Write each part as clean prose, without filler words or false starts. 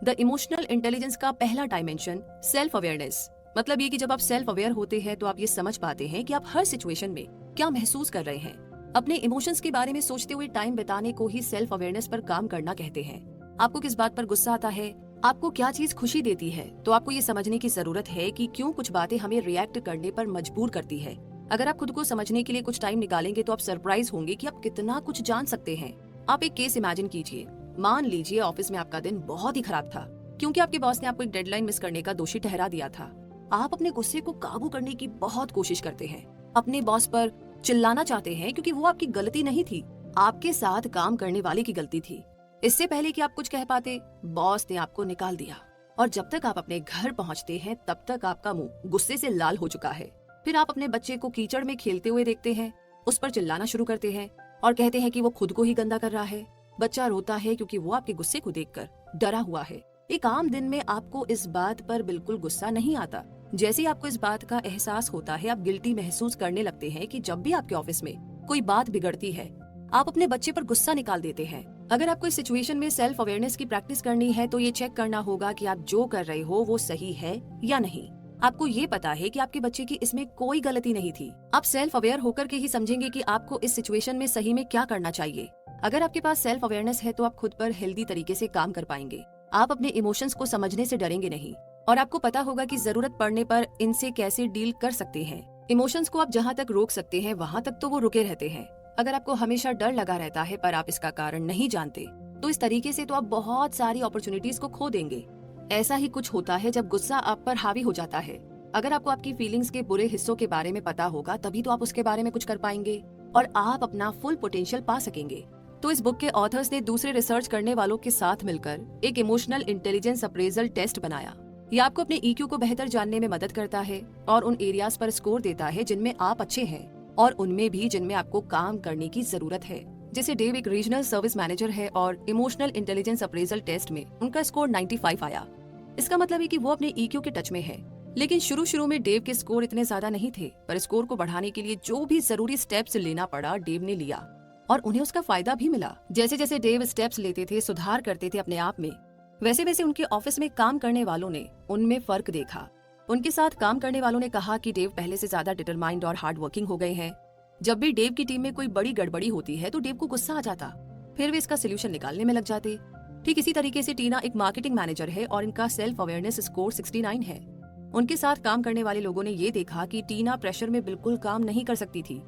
The emotional intelligence का पहला dimension self awareness, मतलब ये कि जब आप सेल्फ अवेयर होते हैं तो आप ये समझ पाते हैं कि आप हर सिचुएशन में क्या महसूस कर रहे हैं। अपने इमोशंस के बारे में सोचते हुए टाइम बिताने को ही सेल्फ अवेयरनेस पर काम करना कहते हैं। आपको किस बात पर गुस्सा आता है, आपको क्या चीज खुशी देती है, तो आपको ये समझने की जरूरत है कि क्यों कुछ बातें हमें रिएक्ट करने पर मजबूर करती है। अगर आप खुद को समझने के लिए कुछ टाइम निकालेंगे तो आप सरप्राइज होंगे कि आप कितना कुछ जान सकते हैं। आप एक केस इमेजिन कीजिए। मान लीजिए ऑफिस में आपका दिन बहुत ही खराब था क्योंकि आपके बॉस ने आपको एक डेडलाइन मिस करने का दोषी ठहरा दिया था। आप अपने गुस्से को काबू करने की बहुत कोशिश करते हैं, अपने बॉस पर चिल्लाना चाहते हैं क्योंकि वो आपकी गलती नहीं थी, आपके साथ काम करने वाले की गलती थी। इससे पहले कि आप कुछ कह पाते, बॉस ने आपको निकाल दिया और जब तक आप अपने घर पहुंचते हैं तब तक आपका मुंह गुस्से से लाल हो चुका है। फिर आप अपने बच्चे को कीचड़ में खेलते हुए देखते हैं, उस पर चिल्लाना शुरू करते हैं और कहते हैं कि वो खुद को ही गंदा कर रहा है। बच्चा रोता है क्योंकि वो आपके गुस्से को देखकर डरा हुआ है। एक आम दिन में आपको इस बात पर बिल्कुल गुस्सा नहीं आता। जैसे ही आपको इस बात का एहसास होता है, आप गिल्टी महसूस करने लगते हैं कि जब भी आपके ऑफिस में कोई बात बिगड़ती है आप अपने बच्चे पर गुस्सा निकाल देते हैं। अगर आपको इस सिचुएशन में सेल्फ अवेयरनेस की प्रैक्टिस करनी है तो ये चेक करना होगा कि आप जो कर रहे हो वो सही है या नहीं। आपको ये पता है कि आपके बच्चे की इसमें कोई गलती नहीं थी। आप सेल्फ अवेयर होकर के ही समझेंगे कि आपको इस सिचुएशन में सही में क्या करना चाहिए। अगर आपके पास सेल्फ अवेयरनेस है तो आप खुद पर हेल्दी तरीके से काम कर पाएंगे। आप अपने इमोशंस को समझने से डरेंगे नहीं और आपको पता होगा कि जरूरत पड़ने पर इनसे कैसे डील कर सकते हैं। इमोशंस को आप जहाँ तक रोक सकते हैं वहाँ तक तो वो रुके रहते हैं। अगर आपको हमेशा डर लगा रहता है पर आप इसका कारण नहीं जानते तो इस तरीके से तो आप बहुत सारी अपॉर्चुनिटीज को खो देंगे। ऐसा ही कुछ होता है जब गुस्सा आप पर हावी हो जाता है। अगर आपको आपकी फीलिंग्स के बुरे हिस्सों के बारे में पता होगा तभी तो आप उसके बारे में कुछ कर पाएंगे और आप अपना फुल पोटेंशियल पा सकेंगे। तो इस बुक के ऑथर्स ने दूसरे रिसर्च करने वालों के साथ मिलकर एक इमोशनल इंटेलिजेंस अप्रेजल टेस्ट बनाया। ये आपको अपने EQ को बेहतर जानने में मदद करता है और उन एरियाज पर स्कोर देता है जिनमें आप अच्छे हैं और उनमें भी जिनमें आपको काम करने की जरूरत है। जैसे डेव एक रीजनल सर्विस मैनेजर है और इमोशनल इंटेलिजेंस अप्रेजल टेस्ट में उनका स्कोर 95 आया। इसका मतलब है कि वो अपने EQ के टच में है। लेकिन शुरू में डेव के स्कोर इतने ज्यादा नहीं थे, पर स्कोर को बढ़ाने के लिए जो भी जरूरी स्टेप्स लेना पड़ा डेव ने लिया और उन्हें उसका फायदा भी मिला। जैसे जैसे डेव स्टेप्स लेते थे, सुधार करते थे अपने आप में, वैसे वैसे उनके ऑफिस में काम करने वालों ने उनमें फर्क देखा। उनके साथ काम करने वालों ने कहा कि डेव पहले से ज्यादा डिटरमाइंड और हार्ड वर्किंग हो गए हैं। जब भी डेव की टीम में कोई बड़ी गड़बड़ी होती है तो डेव को गुस्सा आ जाता, फिर वे इसका सोल्यूशन निकालने में लग जाते। ठीक इसी तरीके से टीना एक मार्केटिंग मैनेजर है और इनका सेल्फ अवेयरनेस स्कोर 69 है। उनके साथ काम करने वाले लोगों ने ये देखा कि टीना प्रेशर में बिल्कुल काम नहीं कर सकती थी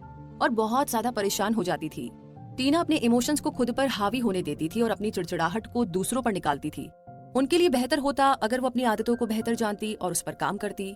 और बहुत ज्यादा परेशान हो जाती थी। टीना अपने इमोशंस को खुद पर हावी होने देती थी और अपनी चिड़चिड़ाहट को दूसरों पर निकालती थी। उनके लिए बेहतर होता अगर वो अपनी आदतों को बेहतर जानती और उस पर काम करती।